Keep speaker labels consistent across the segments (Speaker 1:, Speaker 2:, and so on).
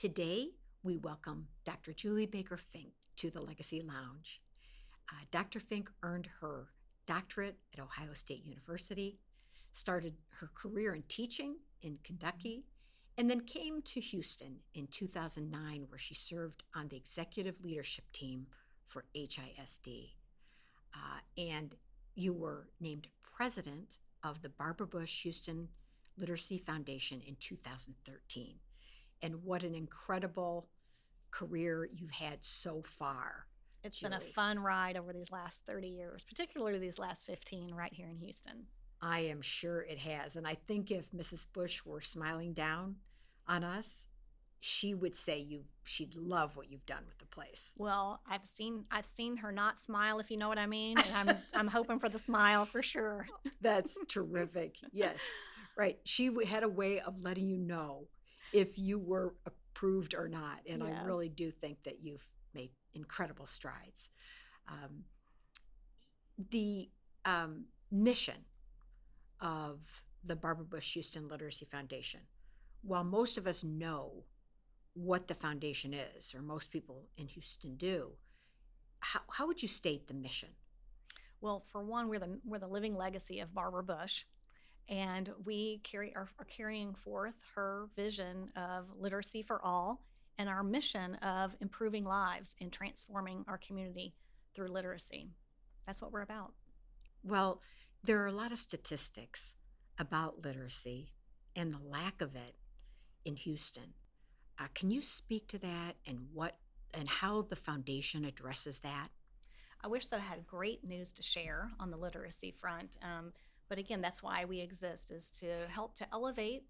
Speaker 1: Today, we welcome Dr. Julie Baker Finck to the Legacy Lounge. Dr. Fink earned her doctorate at Ohio State University, started her career in teaching in Kentucky, and then came to Houston in 2009, where she served on the executive leadership team for HISD. And you were named president of the Barbara Bush Houston Literacy Foundation in 2013. And what an incredible career you've had so far.
Speaker 2: It's
Speaker 1: Julie.
Speaker 2: been a fun ride over these last 30 years, particularly these last 15 right here in Houston.
Speaker 1: I am sure it has. And I think if Mrs. Bush were smiling down on us, she would say she'd love what you've done with the place.
Speaker 2: Well, I've seen her not smile, if you know what I mean, and I'm hoping for the smile for sure.
Speaker 1: That's terrific. Yes, right. She had a way of letting you know if you were approved or not, and
Speaker 2: Yes.
Speaker 1: I really do think that you've made incredible strides. The mission of the Barbara Bush Houston Literacy Foundation, while most of us know what the foundation is, or most people in Houston do, how would you state the mission?
Speaker 2: Well, for one, we're the living legacy of Barbara Bush, and we are carrying forth her vision of literacy for all and our mission of improving lives and transforming our community through literacy. That's what we're about.
Speaker 1: Well, there are a lot of statistics about literacy and the lack of it in Houston. Can you speak to that and how the foundation addresses that?
Speaker 2: I wish that I had great news to share on the literacy front. But again, that's why we exist, is to help to elevate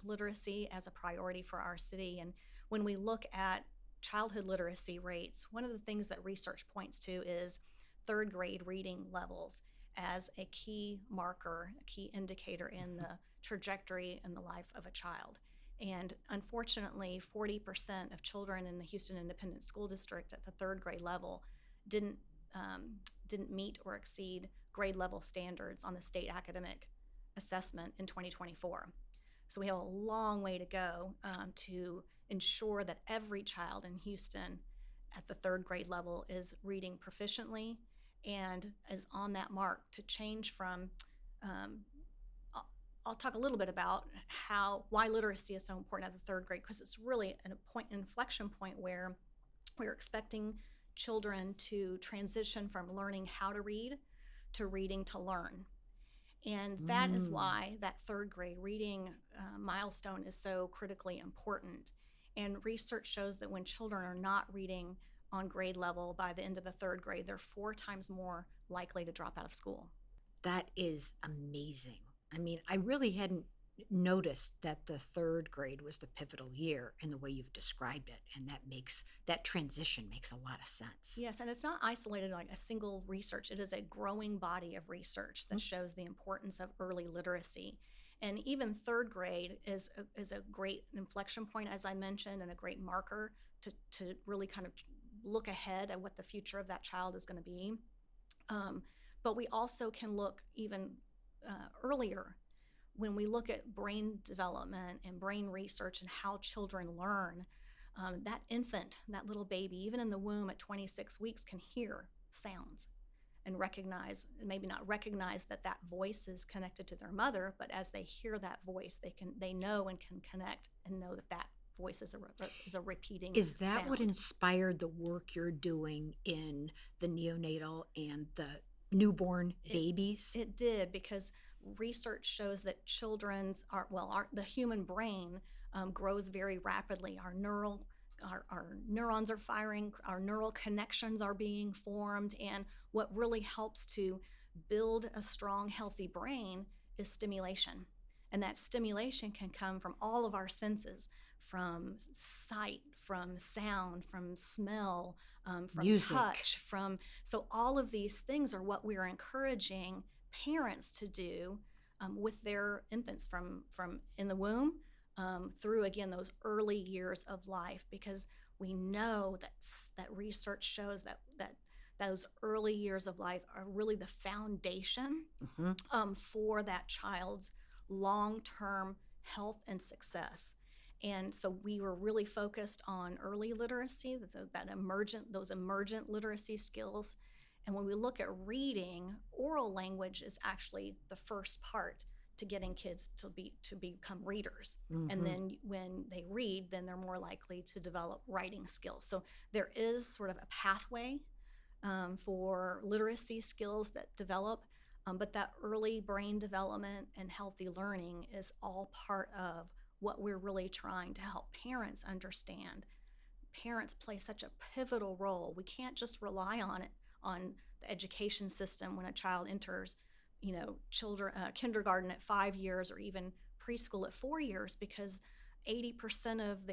Speaker 2: literacy as a priority for our city. And when we look at childhood literacy rates, one of the things that research points to is third grade reading levels as a key marker, a key indicator in the trajectory in the life of a child. And unfortunately, 40% of children in the Houston Independent School District at the third grade level didn't meet or exceed grade level standards on the state academic assessment in 2024. So we have a long way to go to ensure that every child in Houston at the third grade level is reading proficiently and is on that mark to change from I'll talk a little bit about why literacy is so important at the third grade, because it's really an inflection point where we're expecting children to transition from learning how to read to reading to learn. And that is why that third grade reading milestone is so critically important. And research shows that when children are not reading on grade level by the end of the third grade, they're 4 times more likely to drop out of school.
Speaker 1: That is amazing. I mean, I really hadn't noticed that the third grade was the pivotal year in the way you've described it, and that transition makes a lot of sense.
Speaker 2: Yes, and it's not isolated like a single research. It is a growing body of research that shows the importance of early literacy. And even third grade is a great inflection point, as I mentioned, and a great marker to really kind of look ahead at what the future of that child is going to be. But we also can look even earlier when we look at brain development and brain research and how children learn. That infant, that little baby, even in the womb at 26 weeks, can hear sounds and maybe not recognize that voice is connected to their mother, but as they hear that voice, they know and can connect and know that voice is a repeating
Speaker 1: Is that
Speaker 2: sound.
Speaker 1: what inspired the work you're doing in the neonatal and the newborn babies?
Speaker 2: It did, because research shows that the human brain grows very rapidly. Our neurons are firing, our neural connections are being formed, and what really helps to build a strong, healthy brain is stimulation. And that stimulation can come from all of our senses, from sight, from sound, from smell, from
Speaker 1: Music.
Speaker 2: touch, so all of these things are what we're encouraging parents to do with their infants from in the womb through, again, those early years of life, because we know that research shows that those early years of life are really the foundation for that child's long-term health and success. And so we were really focused on early literacy, those emergent literacy skills. And when we look at reading, oral language is actually the first part to getting kids to become readers. And
Speaker 1: Mm-hmm.
Speaker 2: then when they read, then they're more likely to develop writing skills. So there is sort of a pathway for literacy skills that develop, but that early brain development and healthy learning is all part of what we're really trying to help parents understand. Parents play such a pivotal role. We can't just rely on the education system when a child enters, kindergarten at 5 years or even preschool at 4 years, because 80% of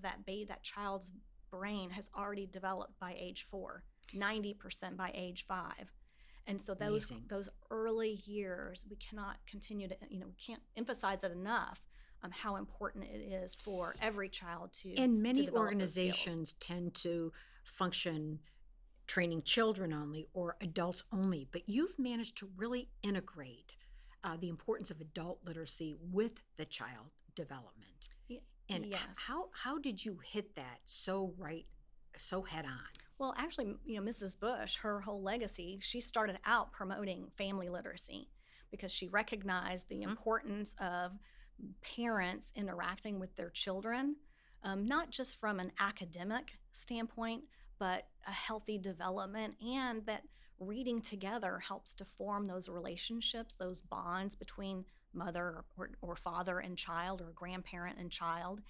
Speaker 2: that child's brain has already developed by age 4, 90% by age 5. And so
Speaker 1: Amazing.
Speaker 2: those early years, we cannot continue to, we can't emphasize it enough, how important it is for every child
Speaker 1: And
Speaker 2: to
Speaker 1: many
Speaker 2: develop those skills.
Speaker 1: organizations tend to function training children only or adults only, but you've managed to really integrate the importance of adult literacy with the child development. And
Speaker 2: Yes.
Speaker 1: how did you hit that so right, so head on?
Speaker 2: Well, actually, Mrs. Bush, her whole legacy, she started out promoting family literacy because she recognized the
Speaker 1: Mhm.
Speaker 2: importance of parents interacting with their children, not just from an academic standpoint, but a healthy development, and that reading together helps to form those relationships, those bonds between mother or father and child, or grandparent and child.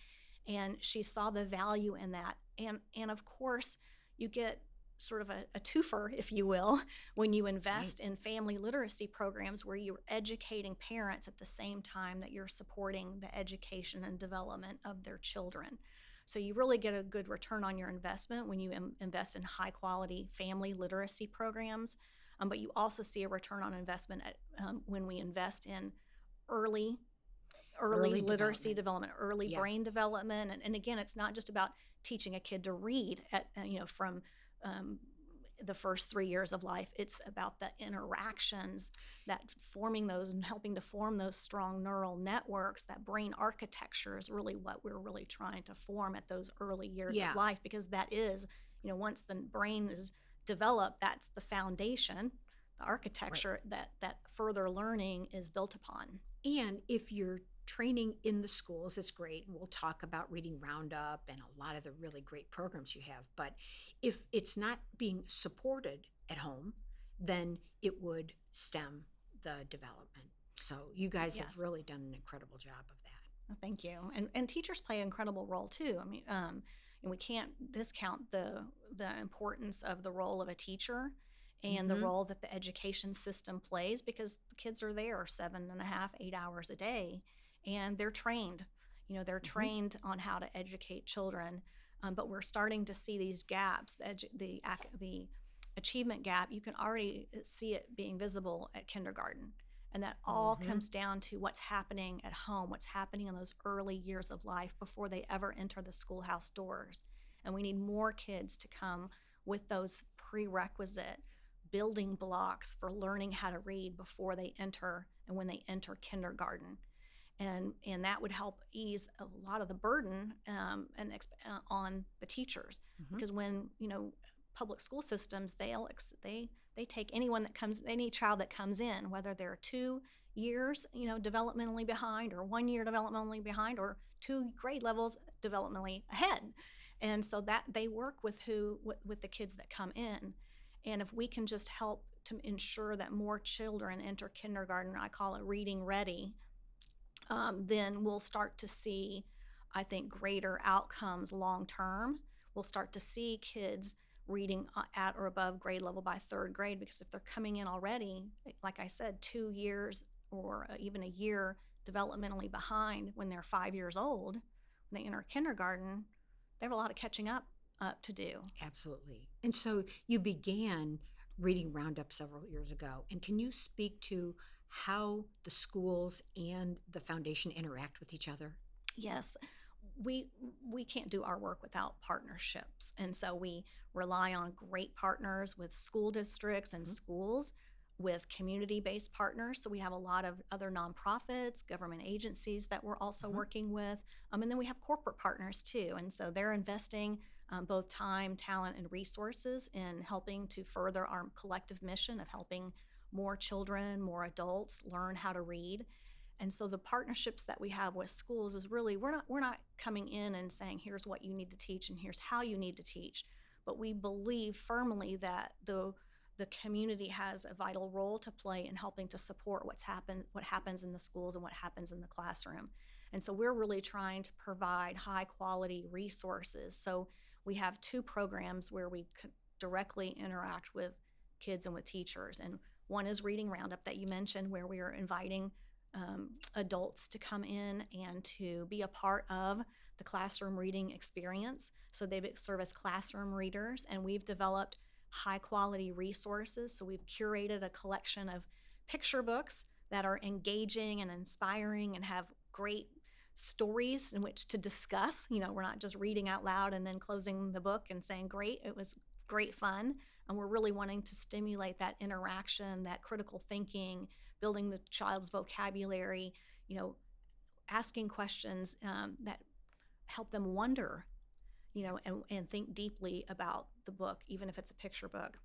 Speaker 2: And she saw the value in that. And of course, you get sort of a twofer, if you will, when you
Speaker 1: Right.
Speaker 2: invest in family literacy programs where you're educating parents at the same time that you're supporting the education and development of their children. So you really get a good return on your investment when you invest in high quality family literacy programs. But you also see a return on investment when we invest in early early
Speaker 1: Early
Speaker 2: literacy
Speaker 1: development.
Speaker 2: development, early
Speaker 1: Yeah.
Speaker 2: brain development. And again, it's not just about teaching a kid to read from um, the first 3 years of life. It's about the interactions, that forming those and helping to form those strong neural networks. That brain architecture is really what we're really trying to form at those early years of
Speaker 1: Yeah.
Speaker 2: life, because that is, once the brain is developed, that's the foundation, the
Speaker 1: Right.
Speaker 2: architecture that further learning is built upon.
Speaker 1: And if you're training in the schools, it's great. And we'll talk about Reading Roundup and a lot of the really great programs you have. But if it's not being supported at home, then it would stem the development. So you guys have
Speaker 2: Yes.
Speaker 1: really done an incredible job of that.
Speaker 2: Well, thank you. And teachers play an incredible role too. I mean, and we can't discount the importance of the role of a teacher and the
Speaker 1: Mm-hmm.
Speaker 2: role that the education system plays, because the kids are there 7.5, 8 hours a day, and they're trained. They're
Speaker 1: Mm-hmm.
Speaker 2: trained on how to educate children. But we're starting to see these gaps, the achievement gap. You can already see it being visible at kindergarten. And that all
Speaker 1: Mm-hmm.
Speaker 2: comes down to what's happening at home, what's happening in those early years of life before they ever enter the schoolhouse doors. And we need more kids to come with those prerequisite building blocks for learning how to read before they enter and when they enter kindergarten. And that would help ease a lot of the burden on the teachers,
Speaker 1: Mm-hmm.
Speaker 2: because when public school systems, they take any child that comes in, whether they're 2 years developmentally behind, or 1 year developmentally behind, or two grade levels developmentally ahead. And so that they work with the kids that come in. And if we can just help to ensure that more children enter kindergarten, I call it reading ready, then we'll start to see, I think, greater outcomes long term. We'll start to see kids reading at or above grade level by third grade, because if they're coming in already, like I said, 2 years or even a year developmentally behind when they're 5 years old, when they enter kindergarten, they have a lot of catching up to do.
Speaker 1: Absolutely. And so you began Reading Roundup several years ago. And can you speak to how the schools and the foundation interact with each other?
Speaker 2: Yes, we can't do our work without partnerships, and so we rely on great partners with school districts and
Speaker 1: Mhm.
Speaker 2: schools with community-based partners. So we have a lot of other nonprofits, government agencies that we're also working with. And then we have corporate partners too. And so they're investing both time, talent, and resources in helping to further our collective mission of helping more children, more adults learn how to read. And so the partnerships that we have with schools is really, we're not coming in and saying, here's what you need to teach and here's how you need to teach. But we believe firmly that the community has a vital role to play in helping to support what happens in the schools and what happens in the classroom. And so we're really trying to provide high quality resources. So we have two programs where we directly interact with kids and with teachers. And one is Reading Roundup that you mentioned, where we are inviting adults to come in and to be a part of the classroom reading experience. So they serve as classroom readers, and we've developed high quality resources. So we've curated a collection of picture books that are engaging and inspiring and have great stories in which to discuss. We're not just reading out loud and then closing the book and saying, great, it was great fun. And we're really wanting to stimulate that interaction, that critical thinking, building the child's vocabulary, asking questions that help them wonder, and think deeply about the book, even if it's a picture book.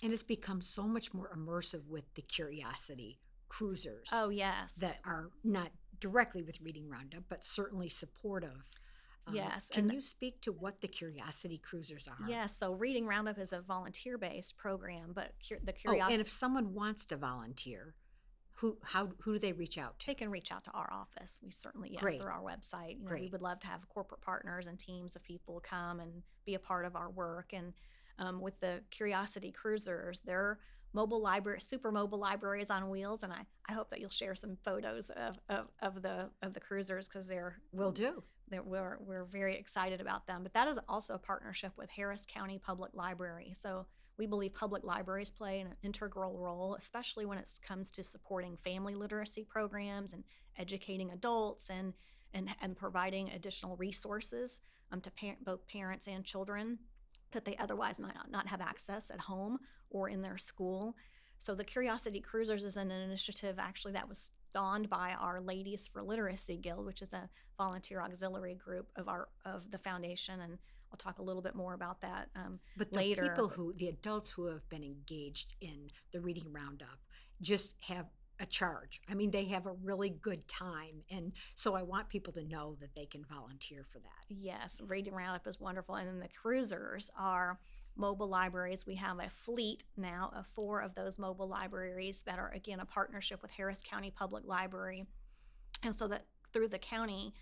Speaker 1: And it's become so much more immersive with the Curiosity Cruisers.
Speaker 2: Oh, yes.
Speaker 1: That are not directly with Reading Roundup, but certainly supportive.
Speaker 2: Yes.
Speaker 1: Can you speak to what the Curiosity Cruisers are?
Speaker 2: Yes. So Reading Roundup is a volunteer-based program, but the Curiosity...
Speaker 1: and if someone wants to volunteer, who do they reach out to?
Speaker 2: They can reach out to our office. We certainly,
Speaker 1: Great.
Speaker 2: Through our website.
Speaker 1: Great.
Speaker 2: We would love to have corporate partners and teams of people come and be a part of our work. And with the Curiosity Cruisers, they're super mobile libraries on wheels. And I hope that you'll share some photos of the cruisers, because
Speaker 1: Will do.
Speaker 2: We're very excited about them. But that is also a partnership with Harris County Public Library. So we believe public libraries play an integral role, especially when it comes to supporting family literacy programs and educating adults and providing additional resources to both parents and children that they otherwise might not have access at home or in their school. So the Curiosity Cruisers is an initiative actually that was spawned by our Ladies for Literacy Guild, which is a volunteer auxiliary group of the foundation, and I'll talk a little bit more about that
Speaker 1: but
Speaker 2: later.
Speaker 1: The adults who have been engaged in the Reading Roundup just have a charge. I mean, they have a really good time. And so I want people to know that they can volunteer for that.
Speaker 2: Yes, Reading Roundup is wonderful. And then the cruisers are mobile libraries. We have a fleet now of 4 of those mobile libraries that are, again, a partnership with Harris County Public Library. And so that through the county,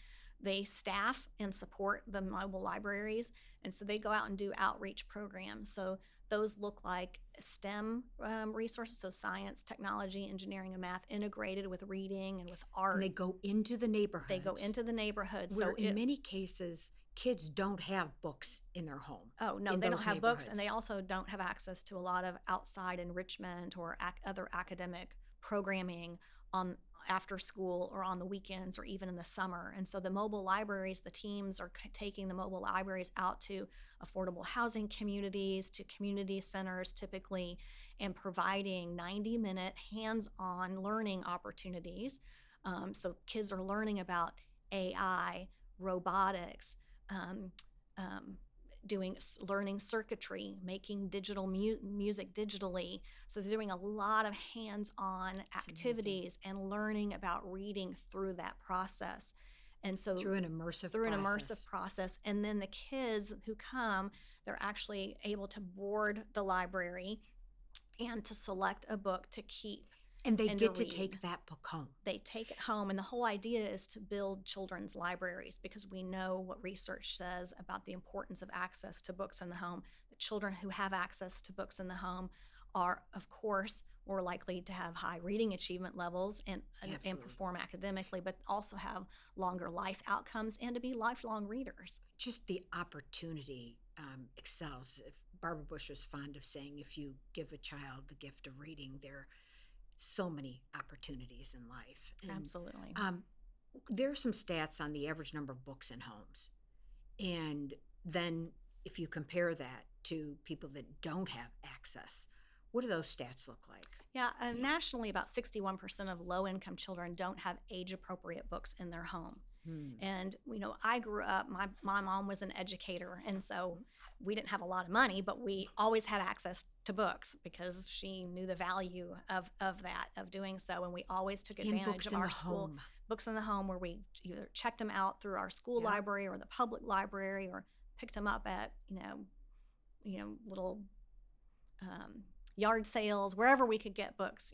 Speaker 2: they staff and support the mobile libraries. And so they go out and do outreach programs. So those look like STEM resources, so science, technology, engineering, and math integrated with reading and with art.
Speaker 1: And they go into the neighborhoods.
Speaker 2: They go into the neighborhoods.
Speaker 1: Where in many cases, kids don't have books in their home.
Speaker 2: Oh, no, they don't have books, and they also don't have access to a lot of outside enrichment or other academic programming on after school or on the weekends or even in the summer. And so the mobile libraries, the teams are taking the mobile libraries out to affordable housing communities, to community centers typically, and providing 90-minute hands-on learning opportunities. So kids are learning about AI, robotics, learning circuitry, making digital music digitally. So they're doing a lot of hands-on activities and learning about reading through that process. And so
Speaker 1: through an immersive
Speaker 2: process. And then the kids who come, they're actually able to board the library and to select a book to keep.
Speaker 1: And they get to take that book home.
Speaker 2: They take it home. And the whole idea is to build children's libraries, because we know what research says about the importance of access to books in the home. The children who have access to books in the home are, of course, more likely to have high reading achievement levels and perform academically, but also have longer life outcomes and to be lifelong readers.
Speaker 1: Just the opportunity excels. If Barbara Bush was fond of saying, if you give a child the gift of reading, there so many opportunities in life. And,
Speaker 2: absolutely.
Speaker 1: There are some stats on the average number of books in homes. And then if you compare that to people that don't have access, What do those stats look like?
Speaker 2: Yeah, nationally, about 61% of low-income children don't have age-appropriate books in their home.
Speaker 1: Hmm.
Speaker 2: And, I grew up, my mom was an educator, and so we didn't have a lot of money, but we always had access to books because she knew the value of that, of doing so. And we always took
Speaker 1: And
Speaker 2: advantage
Speaker 1: books
Speaker 2: of
Speaker 1: in
Speaker 2: our
Speaker 1: the
Speaker 2: school
Speaker 1: home.
Speaker 2: books in the home, where we either checked them out through our school
Speaker 1: Yeah.
Speaker 2: library or the public library, or picked them up at, little um, yard sales, wherever we could get books.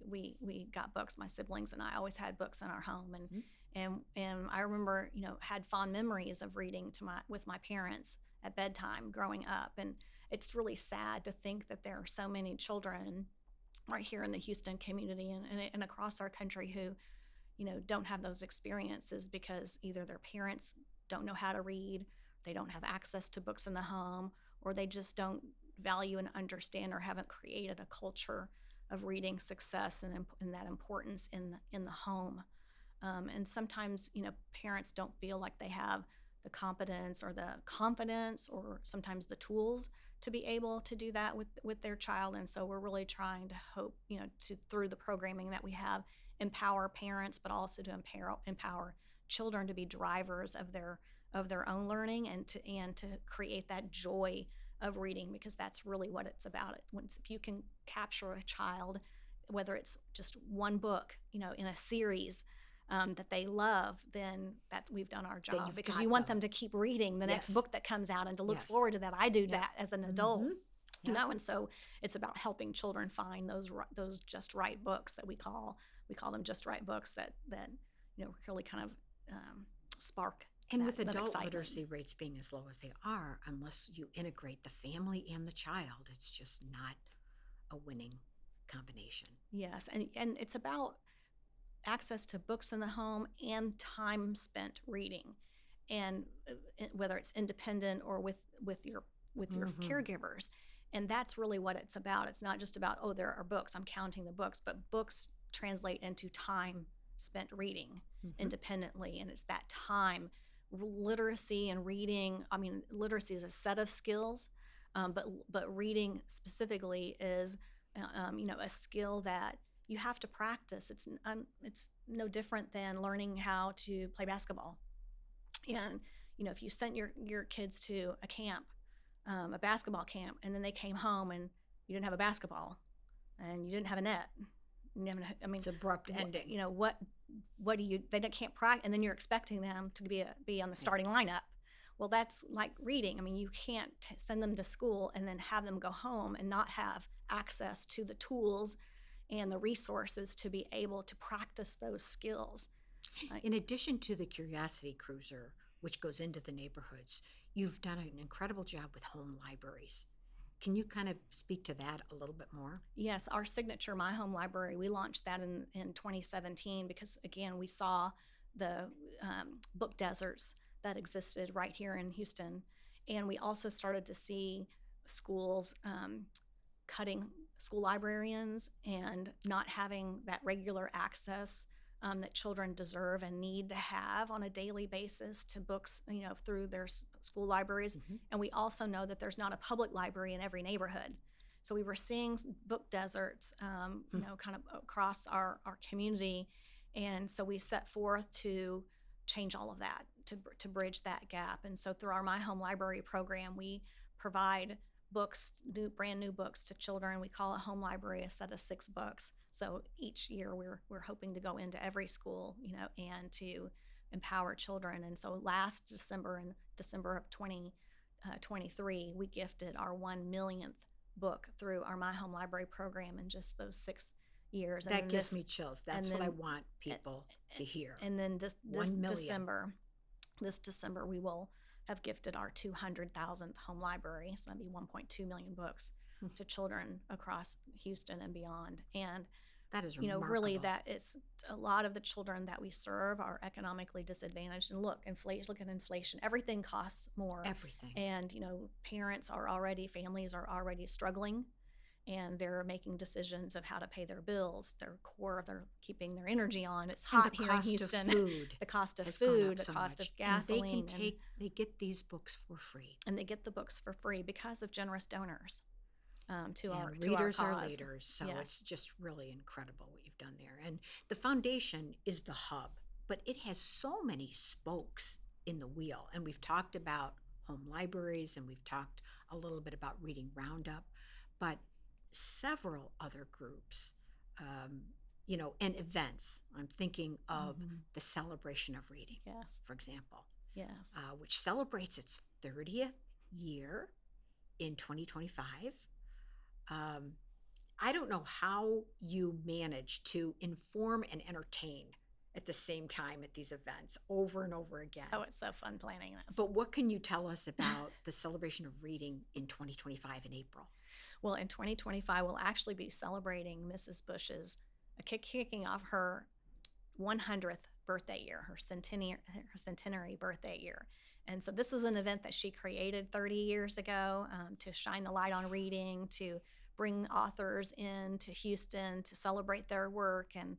Speaker 2: We got books. My siblings and I always had books in our home, and
Speaker 1: Mhm.
Speaker 2: and I remember, had fond memories of reading with my parents at bedtime growing up. And it's really sad to think that there are so many children right here in the Houston community, and across our country, who don't have those experiences because either their parents don't know how to read, they don't have access to books in the home, or they just don't value and understand, or haven't created a culture of reading success and that importance in the home. And sometimes, parents don't feel like they have the competence or the confidence, or sometimes the tools to be able to do that with their child. And so we're really trying to hope, to, through the programming that we have, empower parents, but also to empower children to be drivers of their own learning, and to create that joy of reading, because that's really what it's about. If you can capture a child, whether it's just one book, in a series, that they love, then that we've done our
Speaker 1: Then
Speaker 2: job,
Speaker 1: you've
Speaker 2: because
Speaker 1: got
Speaker 2: you want
Speaker 1: them.
Speaker 2: them to keep reading the next
Speaker 1: Yes.
Speaker 2: book that comes out, and to look
Speaker 1: Yes.
Speaker 2: forward to that. I do
Speaker 1: Yep.
Speaker 2: that as an adult.
Speaker 1: Mhm. Yep.
Speaker 2: And so it's about helping children find those just right books that we call them just right books, that really kind of spark.
Speaker 1: And
Speaker 2: that,
Speaker 1: with
Speaker 2: that
Speaker 1: adult
Speaker 2: excitement.
Speaker 1: literacy rates being as low as they are, unless you integrate the family and the child, it's just not a winning combination.
Speaker 2: Yes, and it's about access to books in the home and time spent reading, and whether it's independent or with your
Speaker 1: Mhm.
Speaker 2: caregivers. And that's really what it's about. It's not just about, oh, there are books, I'm counting the books, but books translate into time spent reading
Speaker 1: Mhm.
Speaker 2: independently. And it's that time. Literacy and reading, I mean, literacy is a set of skills, but reading specifically is a skill that you have to practice. It's no different than learning how to play basketball. And if you sent your kids to a camp, a basketball camp, and then they came home and you didn't have a basketball and you didn't have a net, I mean,
Speaker 1: It's abrupt ending.
Speaker 2: what do you? They can't practice, and then you're expecting them to be on the starting lineup. Well, that's like reading. I mean, you can't send them to school and then have them go home and not have access to the tools and the resources to be able to practice those skills.
Speaker 1: In addition to the Curiosity Cruiser, which goes into the neighborhoods, you've done an incredible job with home libraries. Can you kind of speak to that a little bit more?
Speaker 2: Yes, our signature My Home Library, we launched that in 2017 because, again, we saw the book deserts that existed right here in Houston. And we also started to see schools cutting school librarians and not having that regular access that children deserve and need to have on a daily basis to books, through their school libraries.
Speaker 1: Mhm.
Speaker 2: And we also know that there's not a public library in every neighborhood. So we were seeing book deserts, kind of across our community. And so we set forth to change all of that, to bridge that gap. And so through our My Home Library program, we provide books, brand new books to children. We call a home library a set of 6 books. So each year we're hoping to go into every school, and to empower children. And so last December, in December of 2023, we gifted our 1 millionth book through our My Home Library program in just those 6 years.
Speaker 1: That gives me chills. That's what I want people to hear.
Speaker 2: And then
Speaker 1: 1 million.
Speaker 2: this December, we will have gifted our 200,000th home library. So that'd be 1.2 million books to children across Houston and beyond. And
Speaker 1: that is remarkable.
Speaker 2: Really, that it's a lot of the children that we serve are economically disadvantaged. And look at inflation. Everything costs more.
Speaker 1: Everything.
Speaker 2: And families are already struggling, and they're making decisions of how to pay their bills. Their core of their keeping their energy on. It's hot here in Houston.
Speaker 1: The cost of food,
Speaker 2: the cost of
Speaker 1: much.
Speaker 2: gasoline.
Speaker 1: And they get these books for free.
Speaker 2: And they get the books for free because of generous donors. to our
Speaker 1: readers are
Speaker 2: cause.
Speaker 1: leaders, so
Speaker 2: Yes.
Speaker 1: it's just really incredible what you've done there. And the foundation is the hub, but it has so many spokes in the wheel. And we've talked about home libraries, and we've talked a little bit about Reading Roundup, but several other groups, and events. I'm thinking of the Celebration of Reading,
Speaker 2: Yes.
Speaker 1: for example,
Speaker 2: Yes.
Speaker 1: which celebrates its 30th year in 2025. I don't know how you manage to inform and entertain at the same time at these events over and over again.
Speaker 2: Oh, it's so fun planning this.
Speaker 1: But what can you tell us about the Celebration of Reading in 2025 in April?
Speaker 2: Well, in 2025, we'll actually be celebrating Mrs. Bush's kicking off her 100th birthday year, her centenary birthday year. And so this was an event that she created 30 years ago to shine the light on reading, to bring authors into Houston to celebrate their work and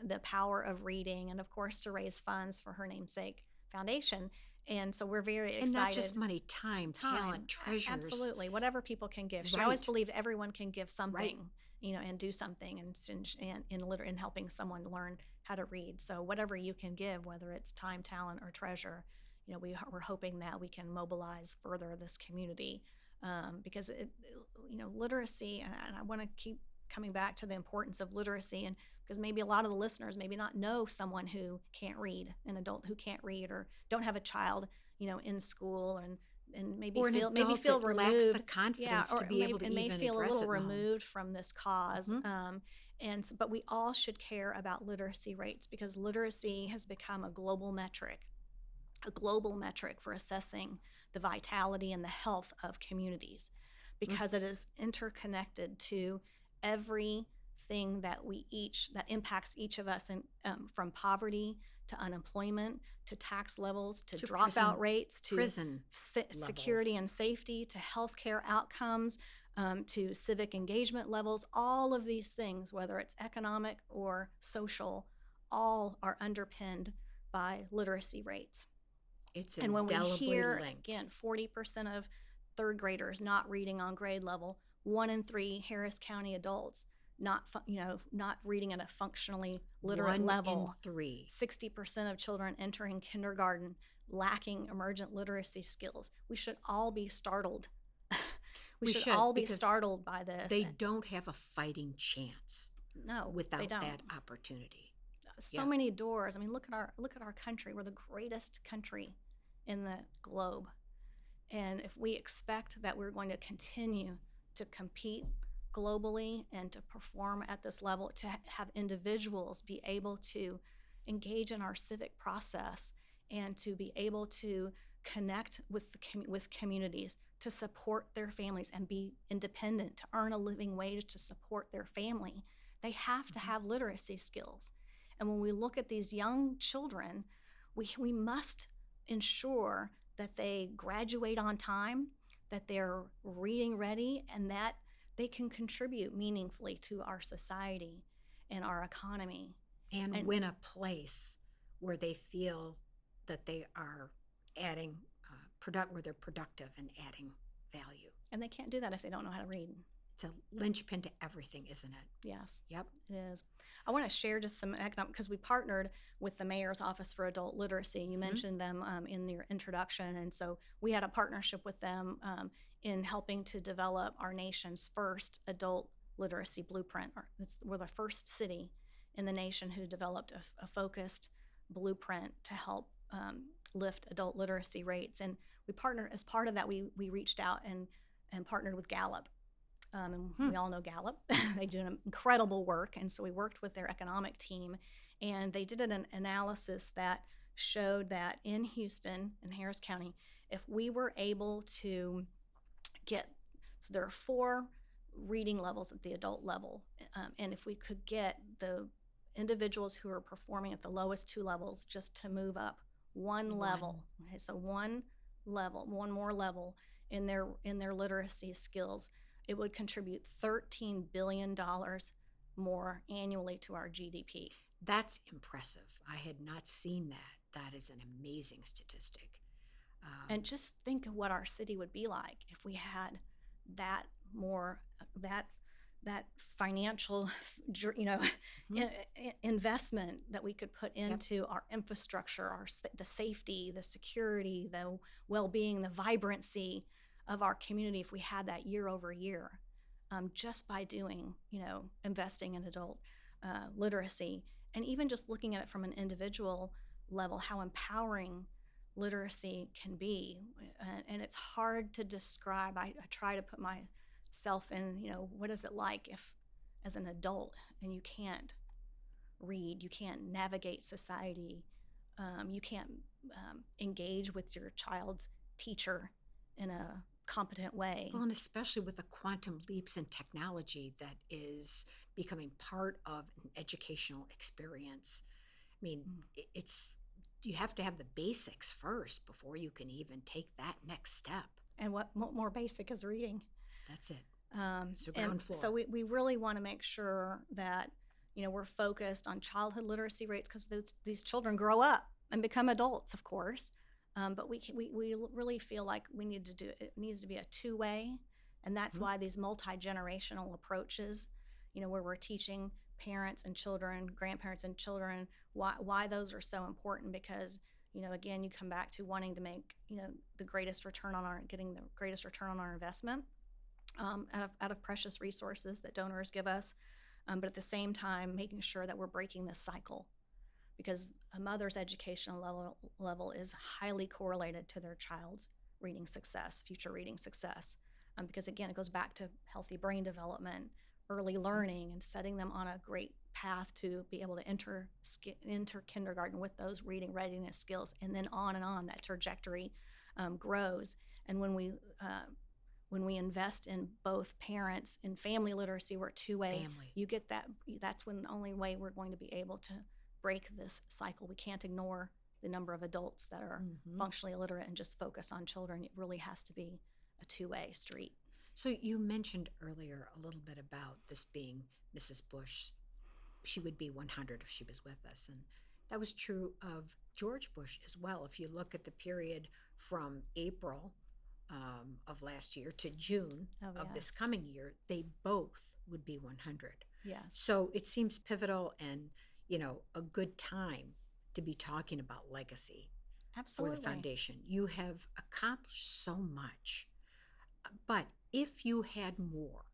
Speaker 2: the power of reading, and of course to raise funds for her namesake foundation. And so we're very excited.
Speaker 1: And not just money, time, talent, treasures.
Speaker 2: Absolutely, whatever people can give. She
Speaker 1: Right.
Speaker 2: always believed everyone can give something,
Speaker 1: Right.
Speaker 2: and do something, and in helping someone learn how to read. So whatever you can give, whether it's time, talent, or treasure, we're hoping that we can mobilize further this community, because literacy, and I want to keep coming back to the importance of literacy, and because maybe a lot of the listeners maybe not know someone who can't read, an adult who can't read, or don't have a child, in school, and maybe
Speaker 1: or
Speaker 2: feel
Speaker 1: that
Speaker 2: removed,
Speaker 1: lacks the confidence to be able to
Speaker 2: may
Speaker 1: even
Speaker 2: feel a
Speaker 1: address
Speaker 2: little
Speaker 1: it in the home.
Speaker 2: removed from this cause. But we all should care about literacy rates, because literacy has become a global metric for assessing the vitality and the health of communities, because it is interconnected to everything that that impacts each of us, from poverty to unemployment to tax levels to dropout rates to
Speaker 1: prison
Speaker 2: security
Speaker 1: levels.
Speaker 2: and safety to healthcare outcomes, to civic engagement levels. All of these things, whether it's economic or social, all are underpinned by literacy rates.
Speaker 1: It's
Speaker 2: And when we
Speaker 1: indelibly
Speaker 2: hear,
Speaker 1: linked.
Speaker 2: again, 40% of third graders not reading on grade level, 1 in 3 Harris County adults not reading at a functionally literate
Speaker 1: 1
Speaker 2: level,
Speaker 1: in 3.
Speaker 2: 60% of children entering kindergarten lacking emergent literacy skills. We should all be startled. we should all be startled by this.
Speaker 1: They don't have a fighting chance.
Speaker 2: No,
Speaker 1: without
Speaker 2: they don't.
Speaker 1: that opportunity.
Speaker 2: So many doors. I mean, look at our country. We're the greatest country in the globe. And if we expect that we're going to continue to compete globally and to perform at this level, to have individuals be able to engage in our civic process and to be able to connect with communities, to support their families and be independent, to earn a living wage to support their family, they have to have literacy skills. And when we look at these young children, we must ensure that they graduate on time, that they're reading ready, and that they can contribute meaningfully to our society and our economy.
Speaker 1: And win a place where they feel that they are adding, where they're productive and adding value.
Speaker 2: And they can't do that if they don't know how to read.
Speaker 1: It's a linchpin to everything, isn't it?
Speaker 2: Yes.
Speaker 1: Yep.
Speaker 2: It is. I want to share just some economic, because we partnered with the Mayor's Office for Adult Literacy. You mentioned them in your introduction. And so we had a partnership with them in helping to develop our nation's first adult literacy blueprint. We're the first city in the nation who developed a focused blueprint to help lift adult literacy rates. And we partnered, as part of that, we reached out and partnered with Gallup. And we all know Gallup. They do an incredible work. And so we worked with their economic team, and they did an analysis that showed that in Houston and Harris County, if we were able to so there are 4 reading levels at the adult level. And if we could get the individuals who are performing at the lowest 2 levels just to move up one level, okay, so one more level in their literacy skills, it would contribute $13 billion more annually to our GDP.
Speaker 1: That's impressive. I had not seen that. That is an amazing statistic.
Speaker 2: And just think of what our city would be like if we had that more that that financial,
Speaker 1: Mhm.
Speaker 2: investment that we could put
Speaker 1: Yep.
Speaker 2: into our infrastructure, the safety, the security, the well-being, the vibrancy of our community if we had that year over year, just by doing, investing in adult literacy, and even just looking at it from an individual level, how empowering literacy can be. And it's hard to describe. I try to put myself in, what is it like if, as an adult, and you can't read, you can't navigate society, you can't engage with your child's teacher in a competent way.
Speaker 1: Well, and especially with the quantum leaps in technology that is becoming part of an educational experience. I mean,
Speaker 2: Mm.
Speaker 1: it's you have to have the basics first before you can even take that next step.
Speaker 2: And what more basic is reading?
Speaker 1: That's it. It's the
Speaker 2: And
Speaker 1: ground
Speaker 2: so
Speaker 1: floor.
Speaker 2: we really want to make sure that, we're focused on childhood literacy rates, because these children grow up and become adults, of course. But we really feel like it needs to be a two-way. And that's
Speaker 1: Mhm.
Speaker 2: why these multi-generational approaches, where we're teaching parents and children, grandparents and children, why those are so important. Because, again, you come back to wanting to make, getting the greatest return on our investment, out of precious resources that donors give us, but at the same time making sure that we're breaking this cycle, because a mother's educational level is highly correlated to their child's reading success, future reading success, because again, it goes back to healthy brain development, early learning, and setting them on a great path to be able to enter kindergarten with those reading readiness skills, and then on that trajectory grows. And when we invest in both parents and family literacy, we're two-way,
Speaker 1: Family.
Speaker 2: you get that. That's when the only way we're going to be able to break this cycle. We can't ignore the number of adults that are
Speaker 1: Hmm.
Speaker 2: functionally illiterate and just focus on children. It really has to be a two-way street.
Speaker 1: So you mentioned earlier a little bit about this being Mrs. Bush. She would be 100 if she was with us. And that was true of George Bush as well. If you look at the period from April of last year to June
Speaker 2: Oh,
Speaker 1: of this
Speaker 2: yes.
Speaker 1: coming year, they both would be 100.
Speaker 2: Yes,
Speaker 1: So it seems pivotal and, a good time to be talking about legacy for the
Speaker 2: absolutely.
Speaker 1: foundation. You have accomplished so much. But if you had more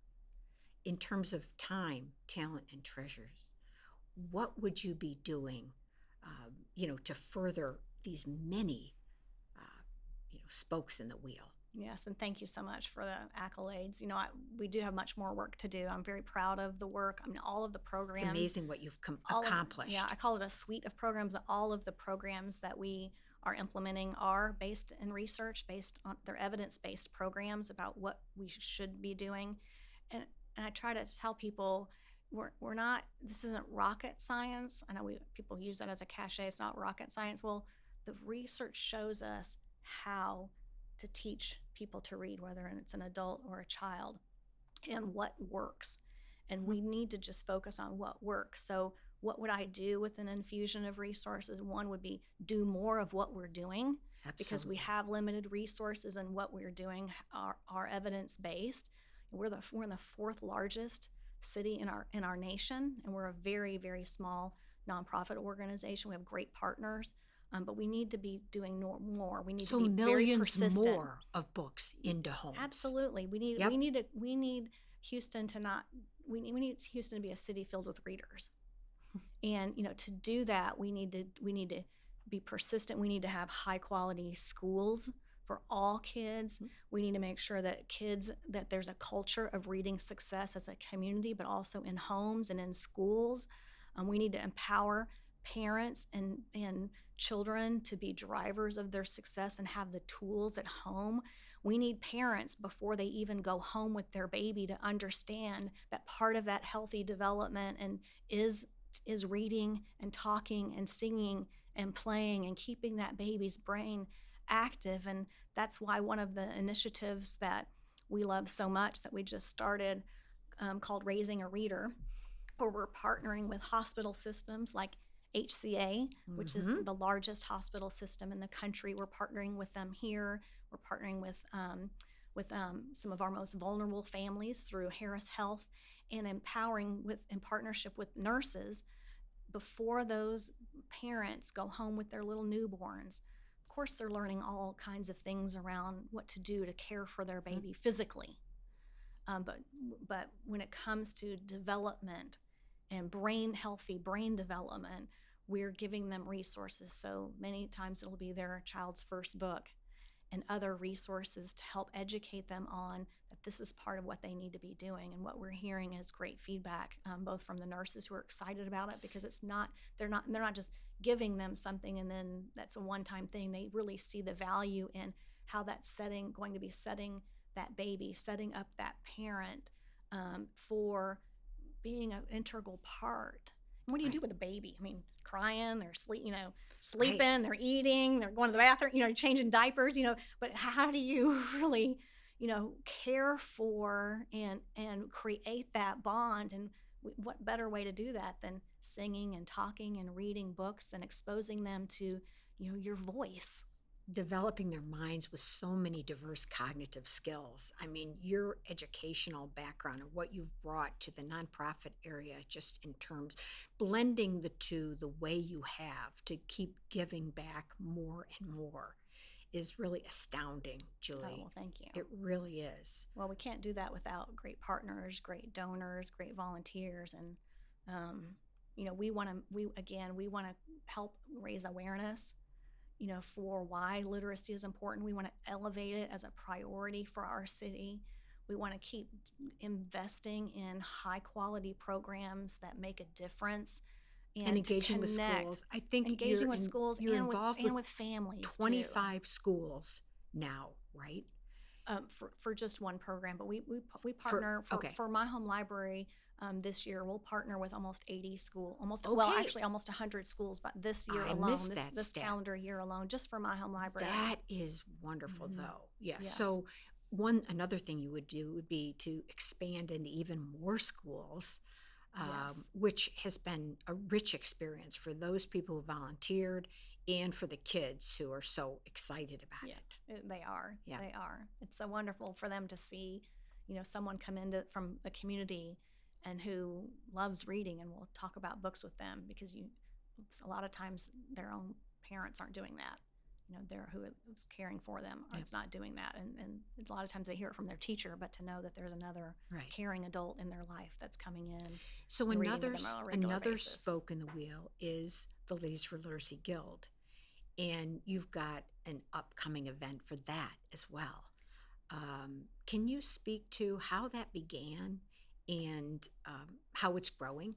Speaker 1: in terms of time, talent, and treasures, what would you be doing, to further these many, spokes in the wheel?
Speaker 2: Yes, and thank you so much for the accolades. We do have much more work to do. I'm very proud of the work. I mean, all of the
Speaker 1: It's
Speaker 2: programs,
Speaker 1: amazing what you've
Speaker 2: all of yeah,
Speaker 1: accomplished.
Speaker 2: I call it a suite of programs. All of the programs that we are implementing are based in research, based on their evidence-based programs about what we should be doing. And I try to tell people, we're not, this isn't rocket science. I know people use that as a cachet. It's not rocket science. Well, the research shows us how to teach people to read, whether it's an adult or a child, and what works. And
Speaker 1: Mhm.
Speaker 2: we need to just focus on what works. So, what would I do with an infusion of resources? One would be do more of what we're doing, because we
Speaker 1: Absolutely.
Speaker 2: have limited resources, and what we're doing are evidence based. We're in the fourth largest city in our nation, and we're a very, very small nonprofit organization. We have great partners, but we need to be doing more. We need to
Speaker 1: So
Speaker 2: be very
Speaker 1: millions
Speaker 2: persistent.
Speaker 1: more of books into homes.
Speaker 2: Absolutely.
Speaker 1: Yep.
Speaker 2: We need Houston to not we need Houston to be a city filled with readers. And to do that, we need to be persistent. We need to have high quality schools for all kids. We need to make sure that there's a culture of reading success as a community, but also in homes and in schools. We need to empower parents and children to be drivers of their success and have the tools at home. We need parents, before they even go home with their baby, to understand that part of that healthy development and is reading and talking and singing and playing and keeping that baby's brain active. And that's why one of the initiatives that we love so much, that we just started, called Raising a Reader, where we're partnering with hospital systems like HCA, which is
Speaker 1: Hmm.
Speaker 2: the largest hospital system in the country. We're partnering with them here. We're partnering with with some of our most vulnerable families through Harris Health, and empowering in partnership with nurses before those parents go home with their little newborns. Of course, they're learning all kinds of things around what to do to care for their baby physically. But when it comes to development and healthy brain development, we're giving them resources. So many times it'll be their child's first book and other resources to help educate them on that this is part of what they need to be doing. And what we're hearing is great feedback, both from the nurses who are excited about it, because they're not just giving them something and then that's a one-time thing. They really see the value in how that's going to be setting that baby, setting up that parent for being an integral part. And what do you do with a baby? I mean, crying, they're sleeping,
Speaker 1: Right.
Speaker 2: they're eating, they're going to the bathroom, changing diapers, but how do you really, care for and create that bond? And what better way to do that than singing and talking and reading books and exposing them to, your voice?
Speaker 1: Developing their minds with so many diverse cognitive skills. I mean, your educational background and what you've brought to the nonprofit area, just in terms blending the two the way you have to keep giving back more and more, is really astounding, Julie.
Speaker 2: Oh, well, thank you.
Speaker 1: It really is.
Speaker 2: Well, we can't do that without great partners, great donors, great volunteers, and we want to help raise awareness, for why literacy is important. We want to elevate it as a priority for our city. We want to keep investing in high quality programs that make a difference
Speaker 1: And engaging with schools. I think
Speaker 2: engaging with schools
Speaker 1: you're
Speaker 2: and
Speaker 1: involved
Speaker 2: with
Speaker 1: with
Speaker 2: families too.
Speaker 1: 25 schools now, right?
Speaker 2: For just one program, but we partner for My Home Library. This year we'll partner with almost 80 schools, actually almost 100 schools, but this year alone, this calendar year alone, just for My Home Library.
Speaker 1: That is wonderful, though. Yeah.
Speaker 2: Yes.
Speaker 1: So another thing you would do would be to expand into even more schools,
Speaker 2: Yes.
Speaker 1: which has been a rich experience for those people who volunteered and for the kids who are so excited about it.
Speaker 2: They are.
Speaker 1: Yeah.
Speaker 2: They are. It's so wonderful for them to see, someone come from the community and who loves reading, and we'll talk about books with them, because a lot of times their own parents aren't doing that. They're who is caring for them is not doing that, and a lot of times they hear it from their teacher. But to know that there's another caring adult in their life that's coming in.
Speaker 1: So
Speaker 2: and
Speaker 1: another
Speaker 2: reading to them on a regular basis.
Speaker 1: spoke in the wheel is the Ladies for Literacy Guild, and you've got an upcoming event for that as well. Can you speak to how that began and how it's growing?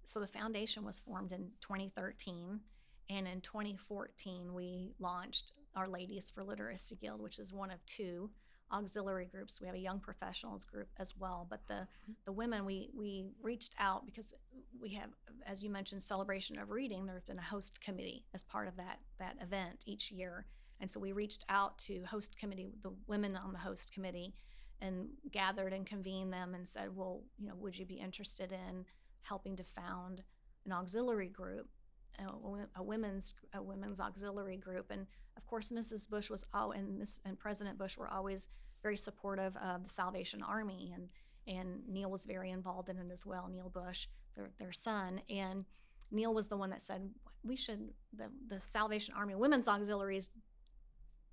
Speaker 2: So the foundation was formed in 2013, and in 2014 we launched our Ladies for Literacy Guild, which is one of two auxiliary groups. We have a young professionals group as well, but the women, we reached out because we have, as you mentioned, Celebration of Reading. There's been a host committee as part of that event each year, and so we reached out to host committee, the women on the host committee, and gathered and convened them and said, well, would you be interested in helping to found an auxiliary group, a women's auxiliary group? And of course, Mrs. Bush and President Bush were always very supportive of the Salvation Army, and Neil was very involved in it as well. Neil Bush, their son, and Neil was the one that said the Salvation Army Women's Auxiliaries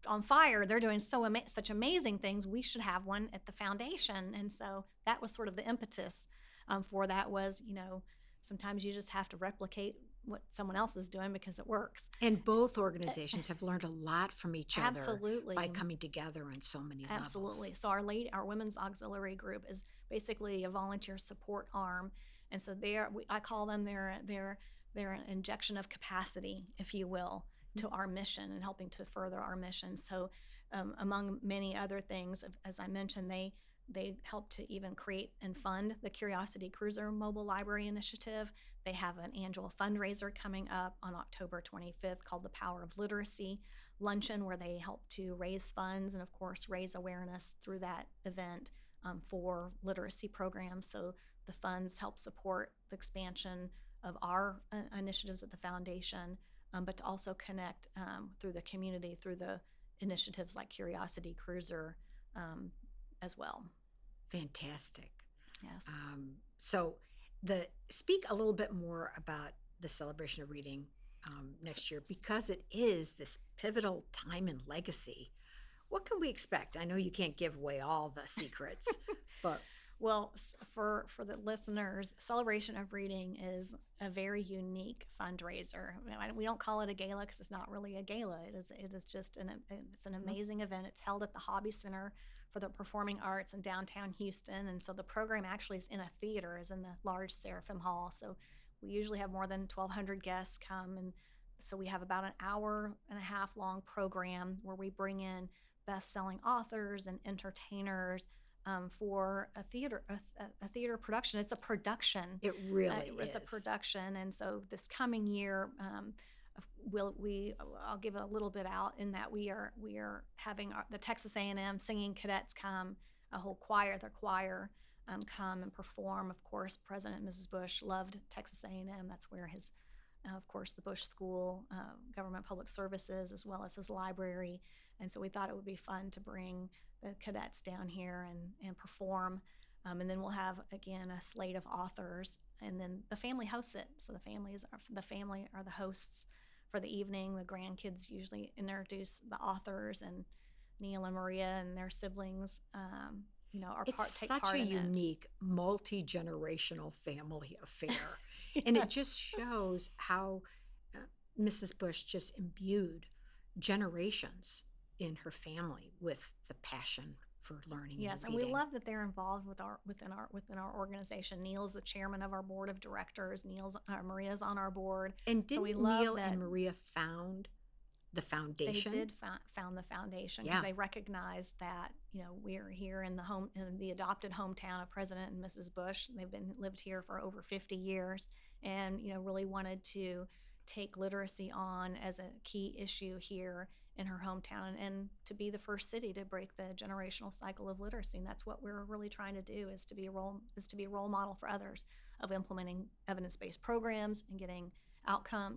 Speaker 2: on fire. They're doing such amazing things. We should have one at the foundation. And so that was sort of the impetus for that. Was sometimes you just have to replicate what someone else is doing because it works.
Speaker 1: And both organizations have learned a lot from each other.
Speaker 2: Absolutely.
Speaker 1: By coming together on so many levels.
Speaker 2: Absolutely. So our women's auxiliary group is basically a volunteer support arm, and so I call them their injection of capacity, if you will, to our mission and helping to further our mission. So among many other things, as I mentioned, they help to even create and fund the Curiosity Cruiser Mobile Library Initiative. They have an annual fundraiser coming up on October 25th called the Power of Literacy Luncheon, where they help to raise funds and, of course, raise awareness through that event for literacy programs. So the funds help support the expansion of our initiatives at the foundation, but to also connect through the community, through the initiatives like Curiosity Cruiser, as well.
Speaker 1: Fantastic.
Speaker 2: Yes.
Speaker 1: So, speak a little bit more about the celebration of reading next year, because it is this pivotal time in legacy. What can we expect? I know you can't give away all the secrets, but
Speaker 2: Well, for the listeners, Celebration of Reading is a very unique fundraiser. We don't call it a gala because it's not really a gala. It is just it's an amazing event. It's held at the Hobby Center for the Performing Arts in downtown Houston, and so the program actually is in a theater, is in the large Seraphim Hall. So we usually have more than 1,200 guests come, and so we have about an hour and a half long program where we bring in best-selling authors and entertainers for a theater production. It's a production.
Speaker 1: it really
Speaker 2: It's a
Speaker 1: is.
Speaker 2: production, and so this coming year, I'll give a little bit out in that we are having the Texas A&M singing cadets come, a whole choir, their choir. Come and perform. Of course, President and Mrs. Bush loved Texas A&M. That's where his, of course, the Bush School, Government Public Services, as well as his library. And so we thought it would be fun to bring the cadets down here and perform. And then we'll have, again, a slate of authors, and then the family hosts it. So the family are the hosts for the evening. The grandkids usually introduce the authors, and Neil and Maria and their siblings, take
Speaker 1: Such
Speaker 2: part
Speaker 1: a
Speaker 2: in it.
Speaker 1: unique, multi-generational family affair.
Speaker 2: Yes.
Speaker 1: And it just shows how Mrs. Bush just imbued generations in her family with the passion for learning
Speaker 2: Yes,
Speaker 1: and
Speaker 2: and
Speaker 1: reading.
Speaker 2: we love that they're involved within our organization. Neil's the chairman of our board of directors. Maria's on our board.
Speaker 1: And
Speaker 2: So we
Speaker 1: didn't
Speaker 2: love
Speaker 1: Neil
Speaker 2: that
Speaker 1: and Maria found the foundation?
Speaker 2: they did found the foundation because they recognized that we're here in the adopted hometown of President and Mrs. Bush. They've lived here for over 50 years, and really wanted to take literacy on as a key issue here in her hometown, and to be the first city to break the generational cycle of literacy. And that's what we're really trying to do, is to be a role model for others of implementing evidence-based programs and getting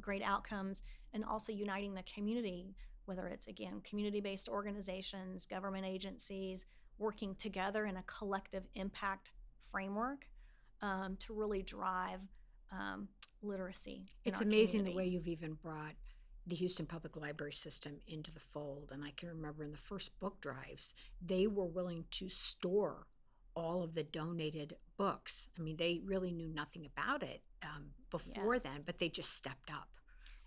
Speaker 2: great outcomes, and also uniting the community, whether it's, again, community-based organizations, government agencies, working together in a collective impact framework to really drive literacy in
Speaker 1: It's
Speaker 2: our
Speaker 1: amazing the
Speaker 2: community.
Speaker 1: way you've even brought the Houston Public Library system into the fold. And I can remember in the first book drives, they were willing to store all of the donated books. I mean, they really knew nothing about it before
Speaker 2: Yes.
Speaker 1: then, but they just stepped up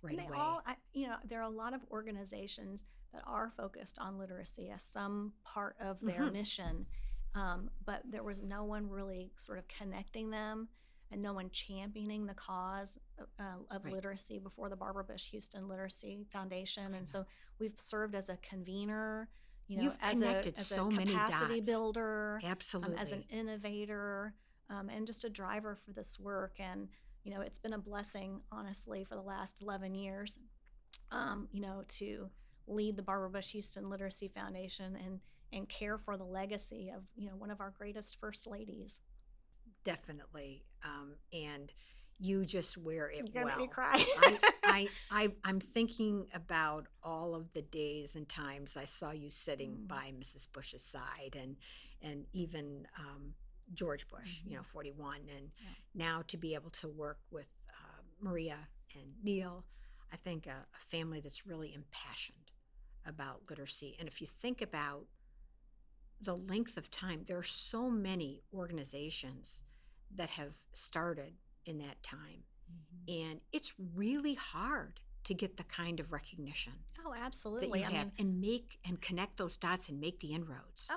Speaker 1: right
Speaker 2: And
Speaker 1: away.
Speaker 2: there are a lot of organizations that are focused on literacy as some part of their mission, but there was no one really sort of connecting them, and no one championing the cause of
Speaker 1: Right.
Speaker 2: literacy before the Barbara Bush Houston Literacy Foundation. And so we've served as a convener,
Speaker 1: You've
Speaker 2: as
Speaker 1: connected
Speaker 2: a
Speaker 1: so many
Speaker 2: capacity
Speaker 1: dots.
Speaker 2: builder,
Speaker 1: Absolutely.
Speaker 2: as an innovator, and just a driver for this work. And it's been a blessing, honestly, for the last 11 years, to lead the Barbara Bush Houston Literacy Foundation and care for the legacy of one of our greatest first ladies.
Speaker 1: Definitely. And you just wear it
Speaker 2: You're gonna
Speaker 1: well.
Speaker 2: make me cry.
Speaker 1: I'm thinking about all of the days and times I saw you sitting by Mrs. Bush's side, and even George Bush, 41, and now to be able to work with Maria and Neil, I think a family that's really impassioned about literacy. And if you think about the length of time, there are so many organizations that have started in that time. And it's really hard to get the kind of recognition
Speaker 2: Oh,
Speaker 1: that
Speaker 2: absolutely.
Speaker 1: you have, and make and connect those dots and make the inroads.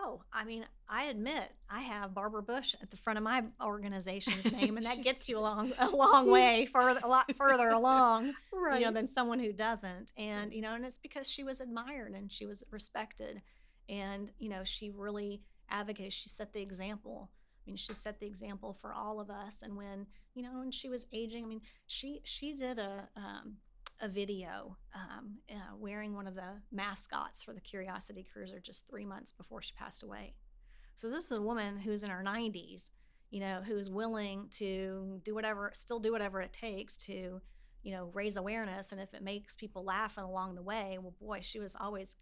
Speaker 2: I admit I have Barbara Bush at the front of my organization's name, and that gets you a long way further, a lot further along,
Speaker 1: Right.
Speaker 2: than someone who doesn't. And and it's because she was admired and she was respected, and she really advocated. She set the example. I mean, she set the example for all of us. And when she was aging, I mean, she did a video wearing one of the mascots for the Curiosity Cruiser just 3 months before she passed away. So this is a woman who's in her 90s, who's willing to still do whatever it takes to, raise awareness. And if it makes people laugh along the way, well, boy, she was always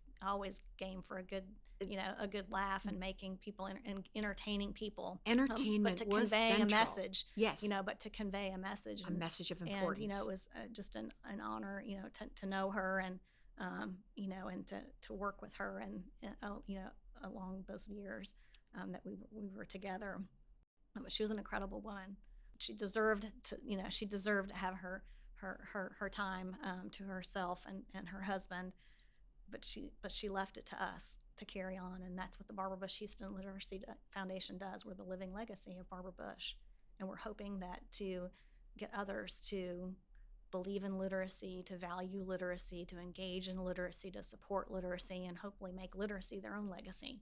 Speaker 2: game for a good a good laugh and making people and entertaining people.
Speaker 1: Entertainment
Speaker 2: but to
Speaker 1: was
Speaker 2: convey
Speaker 1: central.
Speaker 2: a message.
Speaker 1: Yes.
Speaker 2: But to convey a message.
Speaker 1: A message of importance.
Speaker 2: And, it was just an honor, to know her and, and to work with her and along those years that we were together. But she was an incredible woman. She deserved to have her time to herself and her husband, but she left it to us to carry on, and that's what the Barbara Bush Houston Literacy Foundation does. We're the living legacy of Barbara Bush, and we're hoping that to get others to believe in literacy, to value literacy, to engage in literacy, to support literacy, and hopefully make literacy their own legacy.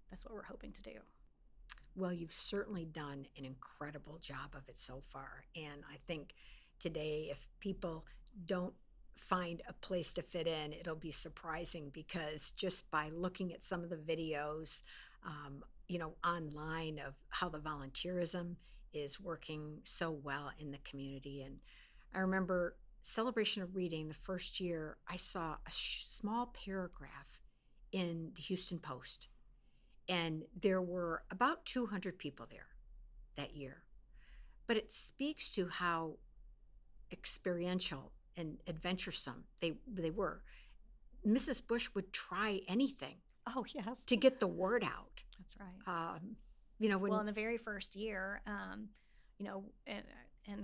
Speaker 2: That's what we're hoping to do.
Speaker 1: Well, you've certainly done an incredible job of it so far. And I think today, if people don't find a place to fit in, it'll be surprising, because just by looking at some of the videos, online of how the volunteerism is working so well in the community. And I remember Celebration of Reading, the first year, I saw a small paragraph in the Houston Post. And there were about 200 people there that year. But it speaks to how experiential and adventuresome they were. Mrs. Bush would try anything.
Speaker 2: Oh, yes.
Speaker 1: To get the word out.
Speaker 2: That's right.
Speaker 1: When
Speaker 2: in the very first year, and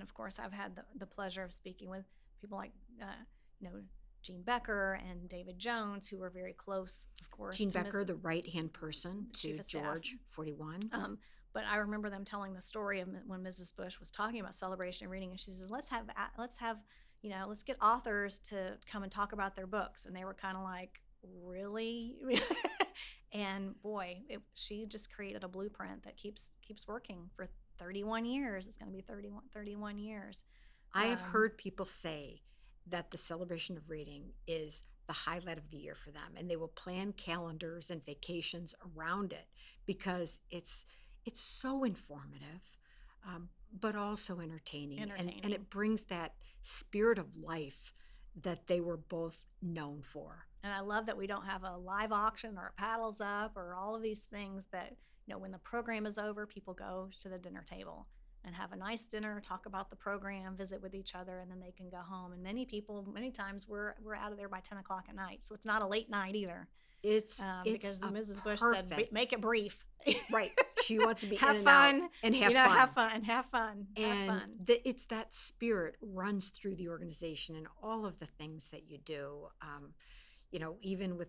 Speaker 2: of course I've had the pleasure of speaking with people like, Jean Becker and David Jones, who were very close, of course.
Speaker 1: Jean Becker, the right-hand person to George, 41.
Speaker 2: But I remember them telling the story of when Mrs. Bush was talking about Celebration of Reading, and she says, let's get authors to come and talk about their books. And they were kind of like, really? And boy, she just created a blueprint that keeps working for 31 years. It's going to be 31 years.
Speaker 1: I have heard people say that the Celebration of Reading is the highlight of the year for them, and they will plan calendars and vacations around it, because it's so informative, but also entertaining. And it brings that spirit of life that they were both known for.
Speaker 2: And I love that we don't have a live auction or a paddles up or all of these things that, when the program is over, people go to the dinner table and have a nice dinner, talk about the program, visit with each other, and then they can go home. And many times we're out of there by 10 o'clock at night. So it's not a late night either.
Speaker 1: It's
Speaker 2: because Mrs. Bush said, make it brief.
Speaker 1: Right. She wants to be
Speaker 2: have
Speaker 1: in
Speaker 2: fun,
Speaker 1: and out and have fun.
Speaker 2: Have fun.
Speaker 1: It's that spirit runs through the organization and all of the things that you do. Even with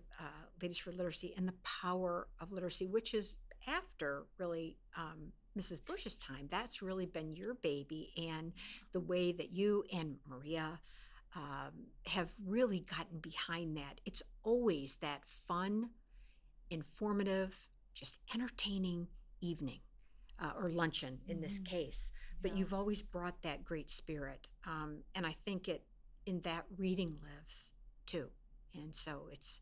Speaker 1: Ladies for Literacy and the power of literacy, which is after really Mrs. Bush's time. That's really been your baby, and the way that you and Maria have really gotten behind that. It's always that fun, informative, just entertaining evening or luncheon in this case. But you've always brought that great spirit, and I think in that reading lives too. And so it's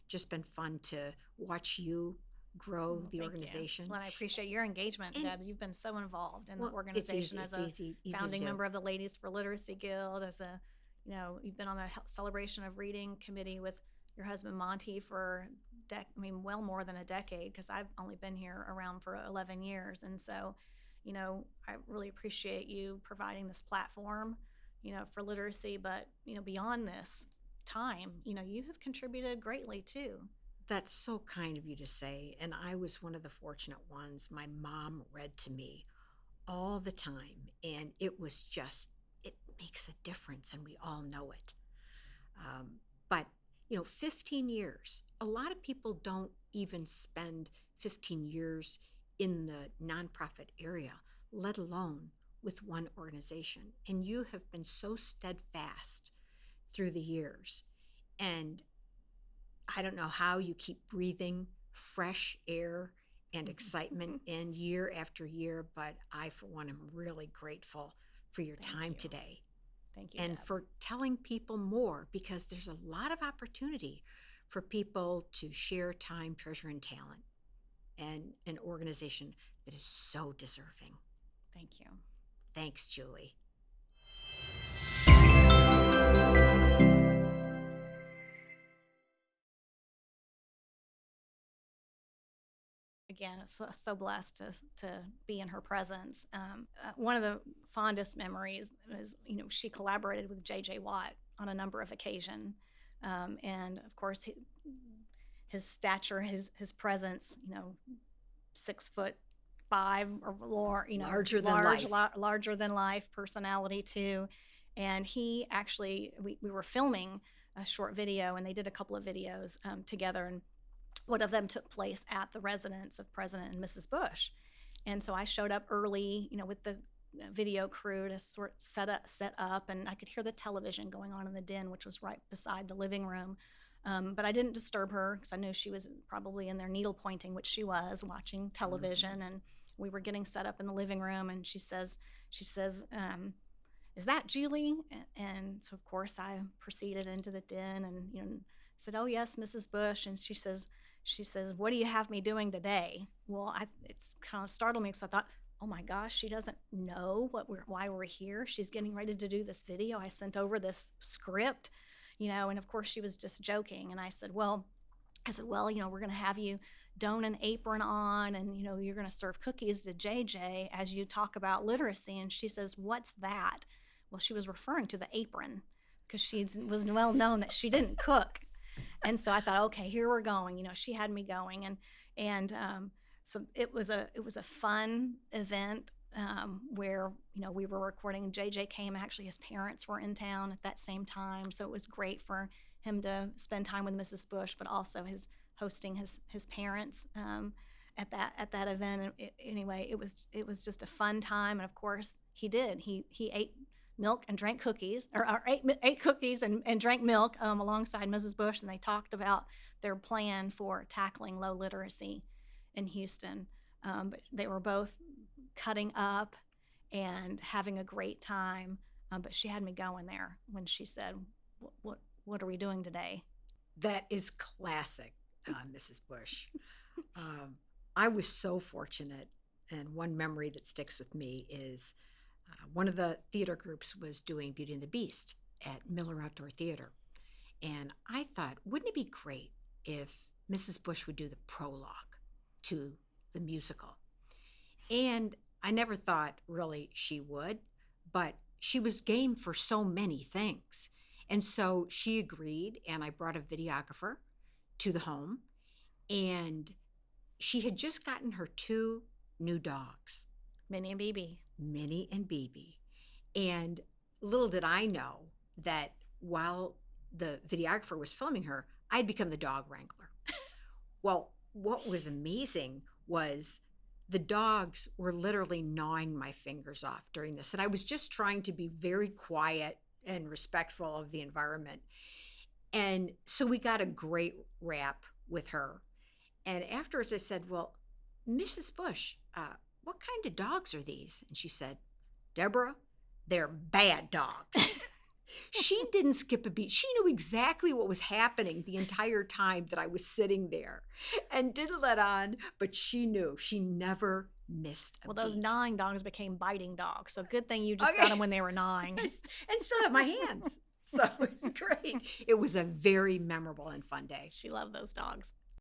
Speaker 1: just been fun to watch you grow the organization.
Speaker 2: Well, I appreciate your engagement, Deb. You've been so involved in the organization as a founding member of the Ladies for Literacy Guild, you've been on the Celebration of Reading committee with your husband Monty for well more than a decade, because I've only been here around for 11 years. And so, I really appreciate you providing this platform, for literacy. But, beyond this time, you have contributed greatly too.
Speaker 1: That's so kind of you to say. And I was one of the fortunate ones. My mom read to me all the time, and it makes a difference, and we all know it. But 15 years, a lot of people don't even spend 15 years in the nonprofit area, let alone with one organization. And you have been so steadfast through the years. And I don't know how you keep breathing fresh air and excitement in year after year, but I, for one, am really grateful for your time today.
Speaker 2: Thank you,
Speaker 1: and
Speaker 2: Deb.
Speaker 1: for telling people more, because there's a lot of opportunity for people to share time, treasure, and talent, and an organization that is so deserving.
Speaker 2: Thank you.
Speaker 1: Thanks, Julie.
Speaker 2: again, so blessed to be in her presence. One of the fondest memories is, she collaborated with J.J. Watt on a number of occasions. And of course, his stature, his presence, 6'5" or more,
Speaker 1: Larger than life.
Speaker 2: larger than life personality too. And he actually, we were filming a short video, and they did a couple of videos together, and one of them took place at the residence of President and Mrs. Bush. And so I showed up early, with the video crew to set up, and I could hear the television going on in the den, which was right beside the living room. But I didn't disturb her because I knew she was probably in there needle pointing, which she was, watching television. And we were getting set up in the living room, and she says, "Is that Julie?" And so of course I proceeded into the den and said, "Oh yes, Mrs. Bush." And she says, "What do you have me doing today?" Well, it's kind of startled me because I thought, oh my gosh, she doesn't know why we're here. She's getting ready to do this video. I sent over this script, and of course she was just joking. And I said, well, we're going to have you don an apron on, and, you're going to serve cookies to JJ as you talk about literacy. And she says, "What's that?" Well, she was referring to the apron because she was well known that she didn't cook. And so I thought, okay, here we're going. She had me going, and so it was a fun event where we were recording. JJ came. Actually, his parents were in town at that same time, so it was great for him to spend time with Mrs. Bush, but also hosting his parents at that event. And anyway, it was just a fun time. And of course, he ate milk and drank cookies, or ate cookies and drank milk alongside Mrs. Bush, and they talked about their plan for tackling low literacy in Houston. But they were both cutting up and having a great time. But she had me going there when she said, "What are we doing today?"
Speaker 1: That is classic, Mrs. Bush. I was so fortunate, and one memory that sticks with me is one of the theater groups was doing Beauty and the Beast at Miller Outdoor Theater. And I thought, wouldn't it be great if Mrs. Bush would do the prologue to the musical? And I never thought really she would, but she was game for so many things. And so she agreed, and I brought a videographer to the home, and she had just gotten her 2 new dogs.
Speaker 2: Minnie and BB.
Speaker 1: Minnie and BB. And little did I know that while the videographer was filming her, I'd become the dog wrangler. Well, what was amazing was the dogs were literally gnawing my fingers off during this. And I was just trying to be very quiet and respectful of the environment. And so we got a great rap with her. And afterwards I said, "Well, Mrs. Bush, what kind of dogs are these?" And she said, "Deborah, they're bad dogs." She didn't skip a beat. She knew exactly what was happening the entire time that I was sitting there, and didn't let on, but she knew. She never missed a beat.
Speaker 2: Well, those gnawing dogs became biting dogs, so good thing you just got them when they were gnawing.
Speaker 1: And still have my hands. So it's great. It was a very memorable and fun day.
Speaker 2: She loved those dogs.